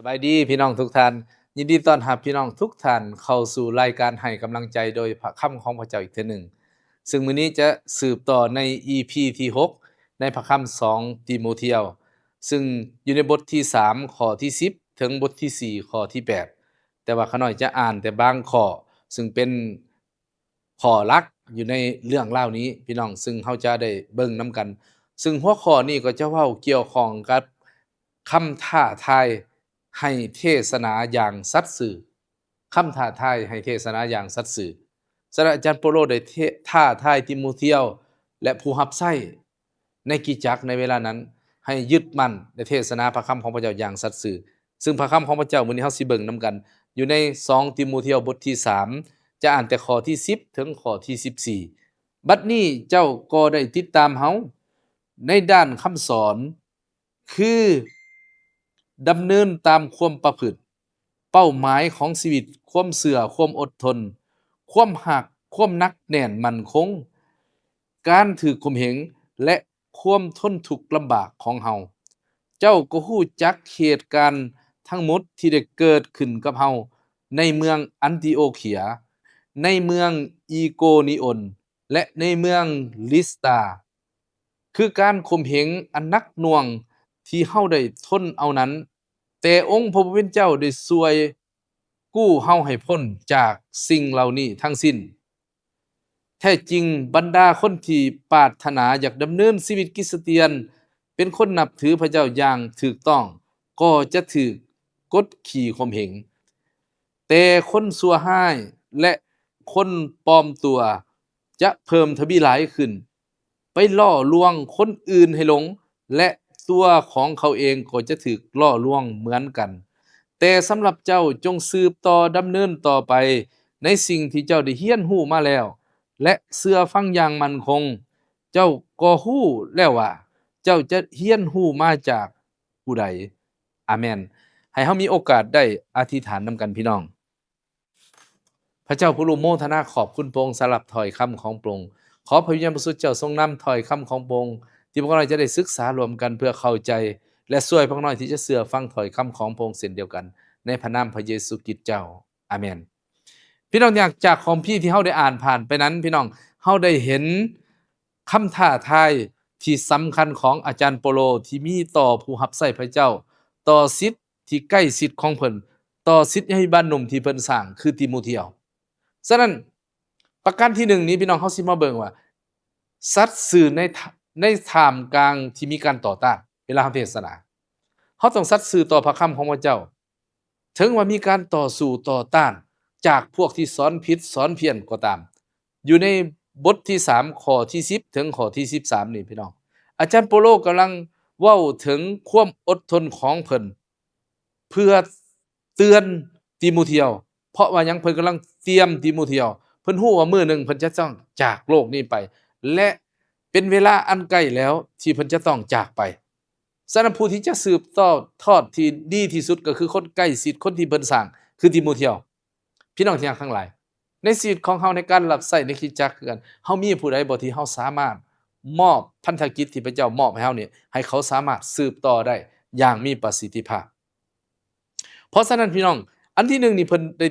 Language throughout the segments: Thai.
สบายดีพี่น้องทุกท่านยินดีต้อนรับพี่น้องทุกท่านเข้าสู่รายการให้กำลังใจโดยพระคำของพระเจ้าอีกเทื่อหนึ่งซึ่งมื้อนี้จะสืบต่อใน EP ที่6ในพระคำ2ติโมเธียวซึ่งอยู่ในบทที่3ข้อที่10ถึงบทที่4ข้อที่8แต่ว่าข้าน้อยจะอ่านแต่บางข้อซึ่งเป็นข้อหลักอยู่ในเรื่องราวนี้พี่น้องซึ่งเราจะได้เบิ่งนํกัน ซึ่งหัวข้อนี้ก็จะเว้าเกี่ยวข้องกับคำท้าทายให้เทศนาอย่างสัตย์ซื่อคำท้าทายให้เทศนาอย่างสัตย์ซื่อศาสตราจารย์เปาโลได้ท้าทายติโมเธียวและผู้รับใช้ในกิจจักรในเวลานั้นให้ยึดมั่นในเทศนาพระคำของพระเจ้าอย่างสัตย์ซื่อซึ่งพระคำของพระเจ้ามื้อนี้เฮาสิเบิ่งนํกันอยู่ใน2ติโมเธียวบทที่3จะอ่านแต่ข้อที่10ถึงข้อที่14บัดนี้เจ้าก็ได้ติดตามเฮา ในด้านคำสอนคือดำเนินตามความประพฤติเป้าหมายของชีวิตความเสื่อความอดทนความหักความนักแน่นมั่นคงการถือข่มเหงและความทนทุกข์ลำบากของเฮาเจ้าก็ฮู้จักเหตุการณ์ทั้งหมดที่ได้เกิดขึ้นกับเฮาในเมืองอันติโอเคียในเมืองอีโกนิโอนและในเมืองลิสตา คือการข่มเหงอันหนักหน่วงที่เฮาได้ทนเอานั้น แต่องค์พระผู้เป็นเจ้าได้ช่วยกู้เฮาให้พ้นจากสิ่งเหล่านี้ทั้งสิ้น แท้จริงบรรดาคนที่ปรารถนาอยากดำเนินชีวิตคริสเตียน เป็นคนนับถือพระเจ้าอย่างถูกต้อง ก็จะถูกกดขี่ข่มเหง แต่คนชั่วร้ายและคนปลอมตัวจะเพิ่มทวีหลายขึ้น ไปล่อลวงคนอื่นให้หลง และตัวของเขาเองก็จะถูกล่อลวงเหมือนกัน แต่สำหรับเจ้าจงสืบต่อดำเนินต่อไปในสิ่งที่เจ้าได้เรียนรู้มาแล้ว และเชื่อฟังอย่างมั่นคง เจ้าก็รู้แล้วว่า เจ้าจะเรียนรู้มาจากผู้ใดอาเมนให้เฮามีโอกาสได้อธิษฐานนำกันพี่น้อง พระเจ้าผู้รู้โมทนาขอบคุณพระองค์สำหรับถ้อยคำของพระองค์ขอพระวิญญาณบริสุทธิ์เจ้าทรงนำถ้อยคำของพระองค์ที่พวกเราจะได้ศึกษารวมกันเพื่อเข้าใจ และช่วยพวกเราที่จะเชื่อฟังถ้อยคำของพระองค์เช่นเดียวกัน ในพระนามพระเยซูคริสต์เจ้าอาเมนพี่น้องอยากจากของพี่ที่เฮาได้อ่านผ่านไปนั้นพี่น้องเฮาได้เห็นคำท้าทายที่สำคัญของอาจารย์โปโลที่มีต่อผู้รับใช้พระเจ้า ต่อศิษย์ที่ใกล้ชิดของเพิ่นต่อศิษยานุบาลหนุ่มที่เพิ่นสร้างคือติโมเธียว ฉะนั้นประการที่1นี้พี่น้องเฮาสิมาเบิ่งว่าสัตว์สื่อในท่ามกลางที่มีการต่อต้านเวลาเฮาเทศนาเฮาต้องสัตย์สื่อต่อพระคำของพระเจ้าถึงว่ามีการต่อสู้ต่อต้านจากพวกที่สอนผิดสอนเพี้ยนก็ตามอยู่ในบทที่3ข้อที่10ถึงข้อที่13นี่พี่น้องอาจารย์โปโลกำลังเว้าถึงความอดทนของเพิ่นเพื่อเตือนติโมเธียว เพราะว่าหยังเพิ่นกำลังเตรียมติโมเธียวเพิ่นฮู้ว่ามื้อหนึ่งเพิ่นจะต้องจากโลกนี้ไป และเป็นเวลาอันใกล้แล้วที่เพิ่นจะต้องจากไปฉะนั้นผู้ที่จะสืบต่อทอดที่ดีที่สุดก็คือคนใกล้ชิดคนที่เพิ่นสร้างคือติโมเธียวพี่น้องที่รักทั้งหลายในชีวิตของเฮาในการรับใช้ในคริสตจักรคือกันเฮามีผู้ใดบ่ที่เฮาสามารถมอบพันธกิจที่พระเจ้ามอบให้เฮานี่ให้เขาสามารถสืบต่อได้อย่างมีประสิทธิภาพเพราะฉะนั้นพี่น้องอันที่1นี่เพิ่นได้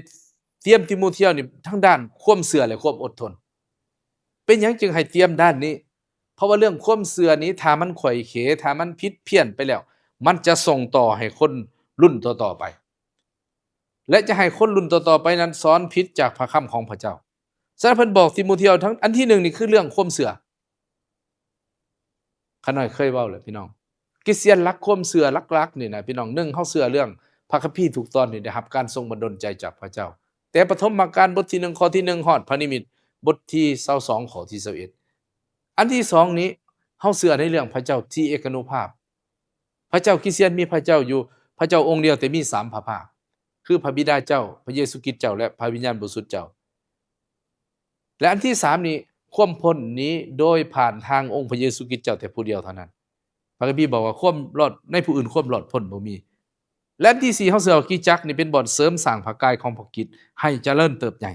เตรียมติโมเธียวนี่ทั้งด้านความเชื่อและความอดทนเป็นหยังจึงให้เตรียมด้านนี้เพราะว่าเรื่องความเชื่อนี้ถ้ามันไขว่เขวถ้ามันผิดเพี้ยนไปแล้วมันจะส่งต่อให้คนรุ่นต่อๆไปและจะให้คนรุ่นต่อๆไปนั้นสอนผิดจากพระคำของพระเจ้าฉะนั้นเพิ่นบอกติโมเธียวทั้งอันที่1นี่คือเรื่องความเชื่อข้าน้อยเคยเว้าแล้วพี่น้องคริสเตียนรักความเชื่อรักๆนี่นะพี่น้อง1เฮาเชื่อเรื่องพระคัมภีร์ทุกตอนนี่ได้รับการทรงบันดาลใจจากพระเจ้า แต่ปฐมกาลบทที่1ข้อที่1ฮอดพระนิมิตบทที่22ข้อที่21อันที่2นี้เฮาเชื่อในเรื่องพระเจ้าที่เอกานุภาพพระเจ้าคริสเตียนมีพระเจ้าอยู่พระเจ้าองค์เดียวแต่มี3พระภาคคือพระบิดาเจ้าพระเยซูคริสต์เจ้าและพระวิญญาณบริสุทธิ์เจ้าและอันที่3นี้ความพ้นนี้โดยผ่านทางองค์พระเยซูคริสต์เจ้าแต่ผู้เดียวเท่านั้นพระคัมภีร์บอกว่าความรอดในผู้อื่นความรอดพ้นบ่มี และที่4เฮาเชื่อว่าคริสตจักรนี่เป็นบ่อนเสริมสร้างพระกายของพระคริสต์ให้เจริญเติบใหญ่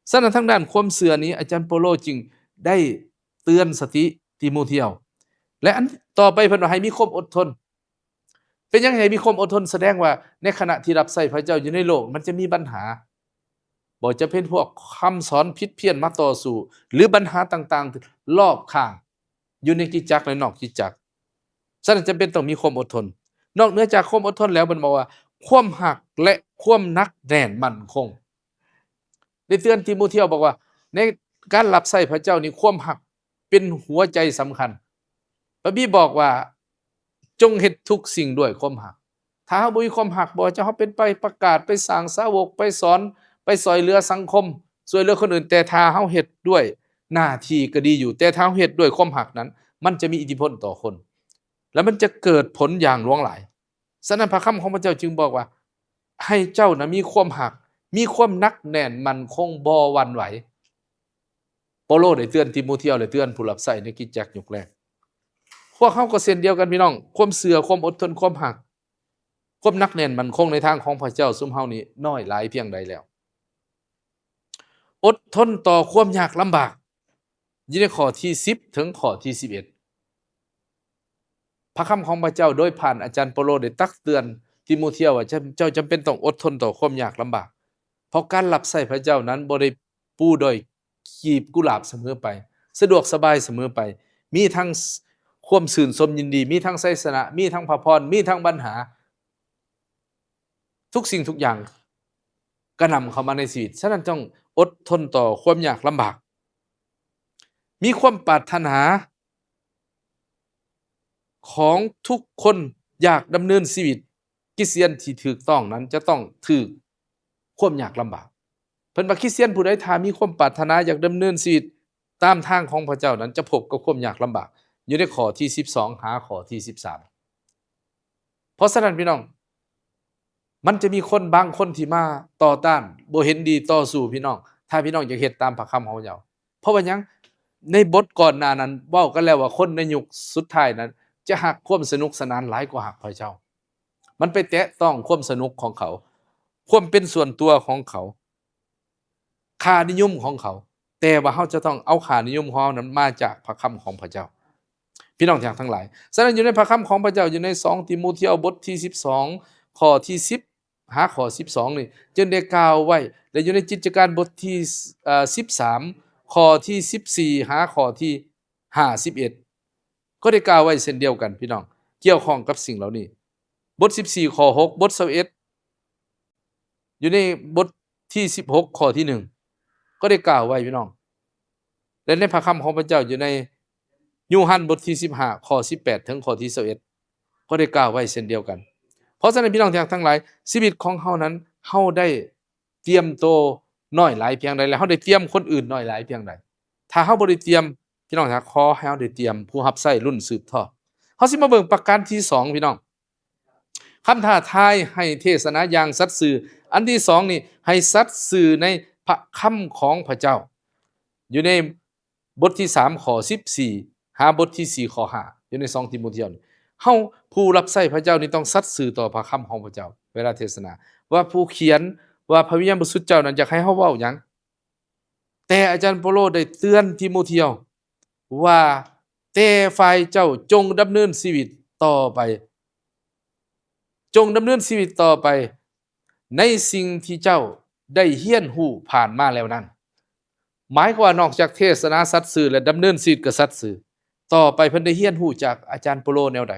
ฉะนั้นทางด้านความเชื่อนี้อาจารย์เปาโลจึงได้เตือนสติติโมเธียวและอันต่อไปเพิ่นว่าให้มีความอดทน เป็นยังไงมีความอดทนแสดงว่าในขณะที่รับใช้พระเจ้าอยู่ในโลกมันจะมีปัญหาบ่จะเป็นพวกคำสอนผิดเพี้ยนมาต่อสู้หรือปัญหาต่างๆรอบข้างอยู่ในคริสตจักรและนอกคริสตจักรฉะนั้นจำเป็นต้องมีความอดทนนอกเหนือจากความอดทนแล้วมันบอกว่าความหักและความหนักแน่นมั่นคงได้เตือนทิโมธีบอกว่าในการรับใช้พระเจ้านี่ความหักเป็นหัวใจสำคัญพระบิดาบอกว่าจงเฮ็ดทุกสิ่งด้วยความหักถ้าเฮาบ่มีความหักบ่จะเฮาเป็นไปประกาศไปสร้างสาวกไปสอนไปช่วยเหลือสังคมช่วยเหลือคนอื่นแต่ถ้าเฮาเฮ็ดด้วยหน้าที่ก็ดีอยู่แต่ถ้าเฮาเฮ็ดด้วยความหักนั้นมันจะมีอิทธิพลต่อคนแล้วมันจะเกิดผลอย่างหลวงหลายฉะนั้นพระคำของพระเจ้าจึงบอกว่าให้เจ้านะมีความหักมีความหนักแน่นมั่นคงบ่หวั่นไหวเปาโลได้เตือนทิโมธีและเตือนผู้รับใช้ในคริสตจักรยุคแรกพวกเขาก็เช่นเดียวกันพี่น้องความเชื่อความอดทนความหักความหนักแน่นมั่นคงในทางของพระเจ้าซุมเฮานี้น้อยหลายเพียงใดแล้วอดทนต่อความยากลำบากอยู่ในข้อที่10ถึงข้อที่11พระคำของพระเจ้าโดยผ่านอาจารย์เปาโลได้ตักเตือนทิโมธีว่าเจ้าจำเป็นต้องอดทนต่อความยากลำบากเพราะการรับใช้พระเจ้านั้นบ่ได้ปูด้วยกีบกุหลาบเสมอไปสะดวกสบายเสมอไปมีทั้งความชื่นชมยินดีมีทั้งไสยชนะมีทั้งพระพรมีทั้งปัญหาทุกสิ่งทุกอย่างกระหน่ำเข้ามาในชีวิตฉะนั้นต้องอดทนต่อความยากลำบากมีความปรารถนาของทุกคนอยากดำเนินชีวิตคริสเตียนที่ถูกต้องนั้นจะต้องถูกความยากลำบากเพิ่นว่าคริสเตียนผู้ใดถ้ามีความปรารถนาอยากดำเนินชีวิตตามทางของพระเจ้านั้นจะพบกับความยากลำบากอยู่ในข้อที่12หาข้อที่13เพราะฉะนั้นพี่น้องมันจะมีคนบางคนที่มาต่อต้านบ่เห็นดีต่อสู้พี่น้องถ้าพี่น้องอยากเฮ็ดตามพระคำของพระเจ้าเพราะว่าหยังในบทก่อนหน้านั้นเว้ากันแล้วว่าคนในยุคสุดท้ายนั้นจะหักความสนุกสนานหลายกว่าหักพระเจ้ามันไปแตะต้องความสนุกของเขาความเป็นส่วนตัวของเขาค่านิยมของเขาแต่ว่าเฮาจะต้องเอาค่านิยมของเฮานั้นมาจากพระคำของพระเจ้าพี่น้องทั้งหลายฉะนั้นอยู่ในพระคำของพระเจ้าอยู่ใน2ทิโมธีบทที่12ข้อที่10หาข้อ12นี่จึงได้กล่าวไว้และอยู่ในกิจการบทที่13ข้อที่14หาข้อที่51ก็ได้กล่าวไว้เช่นเดียวกันพี่น้องเกี่ยวข้องกับสิ่งเหล่านี้บท14ข้อ6บท21อยู่ในบทที่16ข้อที่1ก็ได้กล่าวไว้พี่น้องและในพระคำของพระเจ้าอยู่ในยูฮันบทที่15ข้อ18ถึงข้อที่21ก็ได้กล่าวไว้เช่นเดียวกันเพราะฉะนั้นพี่น้องทั้งหลายชีวิตของเฮานั้นเฮาได้เตรียมโตน้อยหลายเพียงใดแล้วเฮาได้เตรียมคนอื่นน้อยหลายเพียงใดถ้าเฮาบ่ได้เตรียมพี่น้องขอให้เฮาได้เตรียมผู้รับใช้รุ่นสืบทอดเฮาสิมาเบิ่งประการที่2พี่น้องคำท้าทายให้เทศนาอย่างสัตย์ซื่ออันที่2นี่ให้สัตย์ซื่อในพระคำของพระเจ้าอยู่ในบทที่3ข้อ14หาบทที่4ข้อ5อยู่ใน2ทิโมธีเฮาผู้รับใช้พระเจ้านี่ต้องสัตย์ซื่อต่อพระคำของพระเจ้าเวลาเทศนาว่าผู้เขียนว่าพระวิญญาณบริสุทธิ์เจ้านั้นอยากให้เฮาเว้าหยังแต่อาจารย์เปาโลได้เตือนทิโมธีว่าแต่ฝ่ายเจ้าจงดำเนินชีวิตต่อไปจงดำเนินชีวิตต่อไปในสิ่งที่เจ้าได้เรียนรู้ผ่านมาแล้วนั้นหมายความว่านอกจากเทศนาสัตย์ซื่อและดำเนินชีวิตกับสัตย์ซื่อต่อไปเพิ่นได้เรียนรู้จากอาจารย์เปาโลแนวใด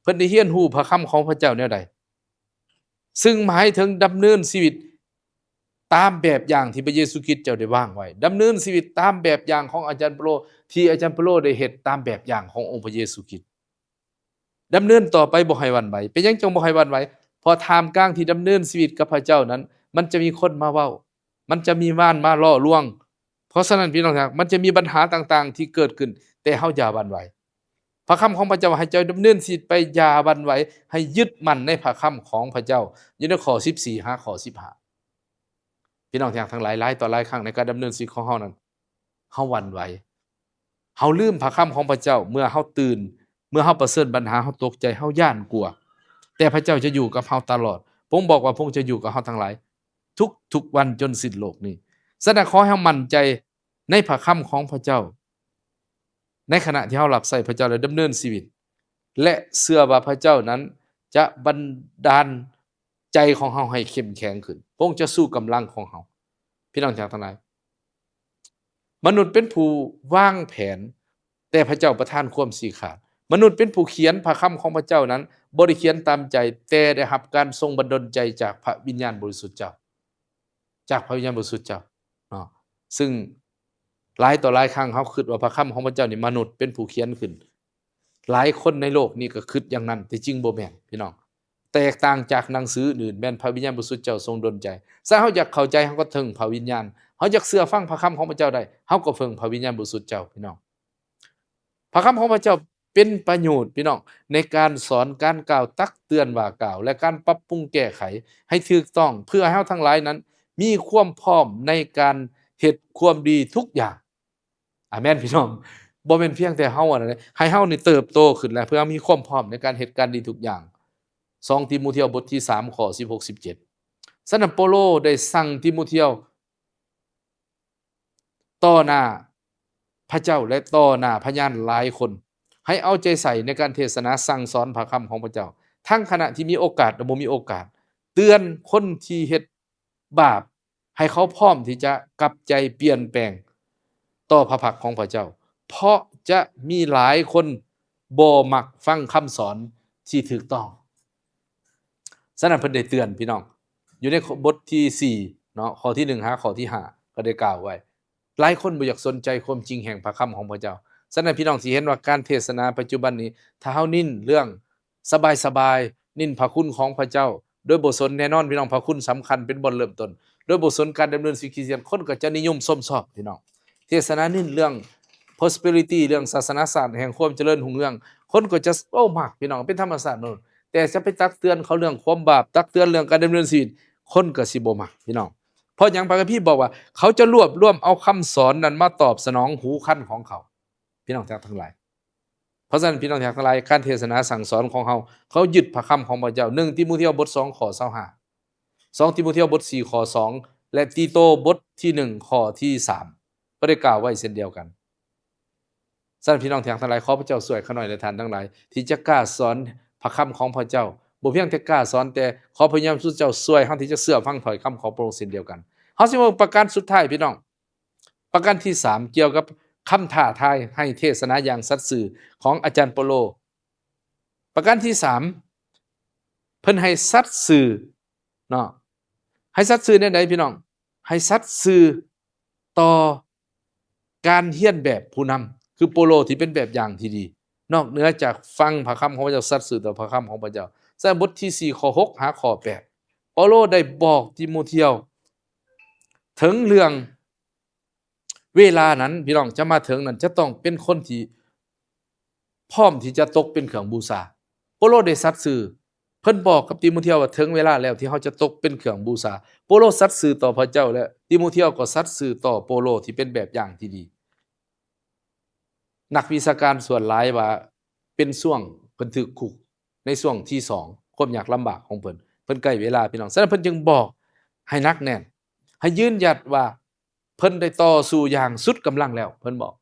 เพิ่นได้เรียนรู้พระคำของพระเจ้าแนวใดซึ่งหมายถึงดำเนินชีวิตตามแบบอย่างที่พระเยซูคริสต์เจ้าได้วางไว้ดำเนินชีวิตตามแบบอย่างของอาจารย์เปาโลที่อาจารย์เปาโลได้เฮ็ดตามแบบอย่างขององค์พระเยซูคริสต์ดำเนินต่อไปบ่ให้หวั่นไหวเป็นหยังจงบ่ให้หวั่นไหวเพราะท่ามกลางที่ดำเนินชีวิตกับพระเจ้านั้นมันจะมีคนมาเว้ามันจะมีม่านมาล่อลวงเพราะฉะนั้นพี่น้องครับมันจะมีปัญหาต่างๆที่เกิดขึ้นแต่เฮาอย่าหวั่นไหวพระคำของพระเจ้าให้เจ้าดำเนินชีวิตไปอย่าหวั่นไหวให้ยึดมั่นในพระคำของพระเจ้าอยู่ในข้อ14หาข้อ15พี่น้องทั้งหลายหลายต่อหลายครั้งในการดำเนินชีวิตของเฮานั้นเฮาหวั่นไหวเฮาลืมพระคำของพระเจ้าเมื่อเฮาตื่นเมื่อเฮาประเสริฐปัญหาเฮาตกใจเฮาย้านกลัวแต่พระเจ้าจะอยู่กับเฮาตลอดพระองค์บอกว่าพระองค์จะอยู่กับเฮาทั้งหลายทุกวันจนสิ้นโลกนี้ฉะนั้นขอให้เฮามั่นใจในพระคำของพระเจ้าในขณะที่เฮารับใช้พระเจ้าและดำเนินชีวิตและเชื่อว่าพระเจ้านั้น จะบันดาลใจของเฮาให้เข้มแข็งขึ้นพระองค์จะสู้กำลังของเฮาพี่น้องทั้งหลายมนุษย์เป็นผู้วางแผนแต่พระเจ้าประทานความสิขาดมนุษย์เป็นผู้เขียนพระคำของพระเจ้านั้นบ่ได้เขียนตามใจแต่ได้รับการทรงบันดาลใจจากพระวิญญาณบริสุทธิ์เจ้าจากพระวิญญาณบริสุทธิ์เจ้าเนาะซึ่งหลายต่อหลายครั้งเฮาคิดว่าพระคำของพระเจ้านี่มนุษย์เป็นผู้เขียนขึ้นหลายคนในโลกนี้ก็คิดอย่างนั้นแต่จริงบ่แม่นพี่น้องแตกต่างจากหนังสืออื่นแม่นพระวิญญาณบริสุทธิ์เจ้าทรงดลใจถ้าเฮาอยากเข้าใจเฮาก็ถึงพระวิญญาณเฮาอยากเชื่อฟังพระคำของพระเจ้าได้เฮาก็เพิ่งพระวิญญาณบริสุทธิ์เจ้าพี่น้องพระคำของพระเจ้าเป็นประโยชน์พี่น้องในการสอนการกล่าวตักเตือนว่ากล่าวและการปรับปรุงแก้ไขให้ถูกต้องเพื่อให้เฮาทั้งหลายนั้นมีความพร้อมในการเฮ็ดความดีทุกอย่างอาเมนพี่น้องบ่แม่นเพียงแต่เฮาอันนั้นให้เฮานี่เติบโตขึ้นแล้วเพื่อมีความพร้อมในการเฮ็ดการดีทุกอย่าง2ทิโมธีบทที่3ข้อ16-17ฉะนั้นเปาโลได้สั่งทิโมธีต่อหน้าพระเจ้าและต่อหน้าพยานหลายคนให้เอาใจใส่ในการเทศนาสั่งสอนพระคำของพระเจ้าทั้งขณะที่มีโอกาสและบ่มีโอกาสเตือนคนที่เฮ็ดบาปให้เขาพร้อมที่จะกลับใจเปลี่ยนแปลงต่อพระพักของพระเจ้าเพราะจะมีหลายคนบ่มักฟังคำสอนที่ถูกต้องฉะนั้นเพิ่นได้เตือนพี่น้องอยู่ในบทที่4เนาะข้อที่1หาข้อที่5ก็ได้กล่าวไว้หลายคนบ่อยากสนใจความจริงแห่งพระคำของพระเจ้าฉะนั้นพี่น้องสิเห็นว่าการเทศนาปัจจุบันนี้ถ้าเฮานิ่นเรื่องสบายๆนิ่นพระคุณของพระเจ้าโดยบ่สนแน่นอนพี่น้องพระคุณสำคัญเป็นบทเริ่มต้นโดยบ่สนการดำเนินชีวิตคริสเตียนคนก็จะนิยมชมชอบพี่น้องเทศนานิ่นเรื่อง prosperity เรื่องศาสนศาสตร์แห่งความเจริญรุ่งเรืองคนก็จะโอ้มากพี่น้องเป็นธรรมศาสตร์โน่นแต่จะไปตักเตือนเขาเรื่องความบาปตักเตือนเรื่องการดำเนินชีวิตคนก็สิบ่มักพี่น้องเพราะหยังพระคัมภีร์บอกว่าเขาจะรวบรวมเอาคำสอนนั้นมาตอบสนองหูคันของเขาพี่น้องทั้งหลายเพราะฉะนั้นพี่น้องทั้งหลายการเทศนาสั่งสอนของเขายึดพระคำของพระเจ้า1ทิโมธีบท2ข้อ25 2ทิโมธีบท4ข้อ2และตีโตบทที่1ข้อที่3ก็ได้กล่าวไว้เช่นเดียวกันฉะนั้นพี่น้องทั้งหลายขอพระเจ้าช่วยข้าน้อยและท่านทั้งหลายที่จะกล้าสอนพระคำของพระเจ้าบ่เพียงแต่กล้าสอนแต่ขอพระยามสุดเจ้าช่วยเฮาที่จะเชื่อฟังถ้อยคำของพระองค์เช่นเดียวกันเฮาสิมาประการสุดท้ายพี่น้องประการที่3เกี่ยวกับคำท้าทายให้เทศนาอย่างสัตย์ซื่อของอาจารย์เปาโลประการที่3เพิ่นให้สัตย์ซื่อเนาะให้สัตย์ซื่อแนวใดพี่น้องให้สัตย์ซื่อต่อการเรียนแบบผู้นำคือเปาโลที่เป็นแบบอย่างที่ดีนอกเหนือจากฟังพระคำของพระเจ้าสัตย์ซื่อต่อพระคำของพระเจ้าฉะนั้นบทที่4ข้อ6หาข้อ8เปาโลได้บอกทิโมธีถึงเรื่องเวลานั้นพี่น้องจะมาถึงนั้นจะต้องเป็นคนที่พร้อมที่จะตกเป็นเครื่องบูชาเปาโลได้สัตย์ซื่อเพิ่นบอกกับทิโมธีว่าถึงเวลาแล้วที่เฮาจะตกเป็นเครื่องบูชาเปาโลสัตย์ซื่อต่อพระเจ้าและทิโมธีก็สัตย์ซื่อต่อเปาโลที่เป็นแบบอย่างที่ดีนักวิชาการส่วนหลายว่าเป็นช่วงเพิ่นถูกคุกในช่วงที่2ความยากลำบากของเพิ่นใกล้เวลาพี่น้องฉะนั้นเพิ่นจึงบอกให้หนักแน่นให้ยืนหยัดว่าเพิ่นได้ต่อสู้อย่างสุดกำลังแล้วเพิ่นบอก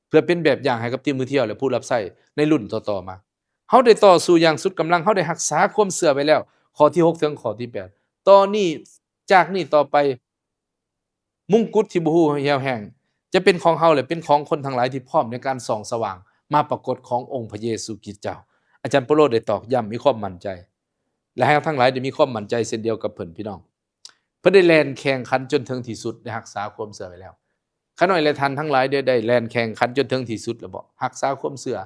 เพื่อเป็นแบบอย่างให้กับทิโมธีและผู้รับใช้ในรุ่นต่อๆมาเฮาได้ต่อสู้อย่างสุดกำลังเฮาได้รักษาความเชื่อไว้แล้วข้อที่6ถึงข้อที่8ตอนนี้จากนี้ต่อไปมงกุฎที่บ่ฮู้เหี่ยวแห้งจะเป็นของเฮาและเป็นของคนทั้งหลายที่พร้อมในการส่องสว่างมาปรากฏขององค์พระเยซูคริสต์เจ้าอาจารย์เปาโลได้ตอกย้ำมีความมั่นใจและให้ทั้งหลายได้มีความมั่นใจเช่นเดียวกับเพิ่นพี่น้องเพิ่นได้แล่นแข่งขันจนถึงที่สุดได้รักษาความเชื่อไว้แล้วข้าน้อยและท่านทั้งหลายได้แล่นแข่งขันจนถึงที่สุดแล้วบ่รักษาความเชื่อ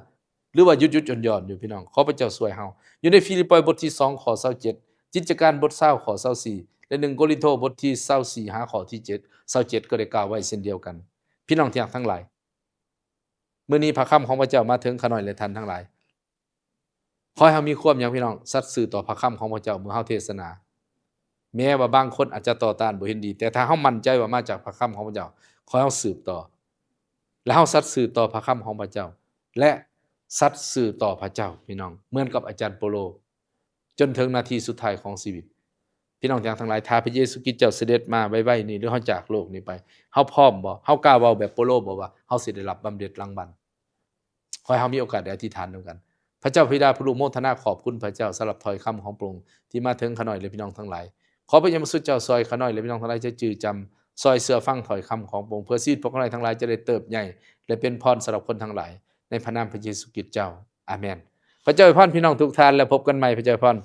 หรือว่าหยุดๆหย่อนๆอยู่พี่น้องขอพระเจ้าช่วยเฮาอยู่ในฟิลิปปบทที่2ข้อ27กิจการบท20ข้อ24และ1โครินธ์บทที่24หาข้อที่7 27ก็ได้กล่าวไว้เช่นเดียวกันพี่น้องที่รักทั้งหลายมื้อนี้พระคำของพระเจ้ามาถึงข้าน้อยและท่านทั้งหลายขอให้เฮามีความหยังพี่น้องสัตย์ซื่อต่อพระคำของพระเจ้าเมื่อเฮาเทศนาแม้ว่าบางคนอาจจะต่อต้านบ่เห็นดีแต่ถ้าเฮามั่นใจว่ามาจากพระคำของพระเจ้าขอให้เฮาสืบต่อและเฮาสัตย์ซื่อต่อพระคำของพระเจ้าและสัตย์ซื่อต่อพระเจ้าพี่น้องเหมือนกับอาจารย์เปาโลจนถึงนาทีสุดท้ายของชีวิตพี่น้องทั้งหลายถ้าพระเยซูคริสต์เจ้าเสด็จมาไวๆนี้หรือเฮาจากโลกนี้ไปเฮาพร้อมบ่เฮากล้าเว้าแบบเปาโลบ่ว่าเฮาสิได้รับบำเหน็จรางวัลขอให้เฮามีโอกาสได้อธิษฐานนำกัน พระเจ้าบิดาผู้รู้โมทนาขอบคุณพระเจ้าสำหรับถ้อยคำของพระองค์ที่มาถึงข้าน้อยและพี่น้องทั้งหลายขอพระยามสุดเจ้าซอยข้าน้อยและพี่น้องทั้งหลายจะจือจำซอยเสื้อฟังถ้อยคำของพระองค์เพื่อชีวิตพวกข้าน้อยทั้งหลายจะได้เติบใหญ่และเป็นพรสำหรับคนทั้งหลายในพระนามพระเยซูคริสต์เจ้าอาเมนพระเจ้าอวยพรพี่น้องทุกท่านและพบกันใหม่พระเจ้าอวยพร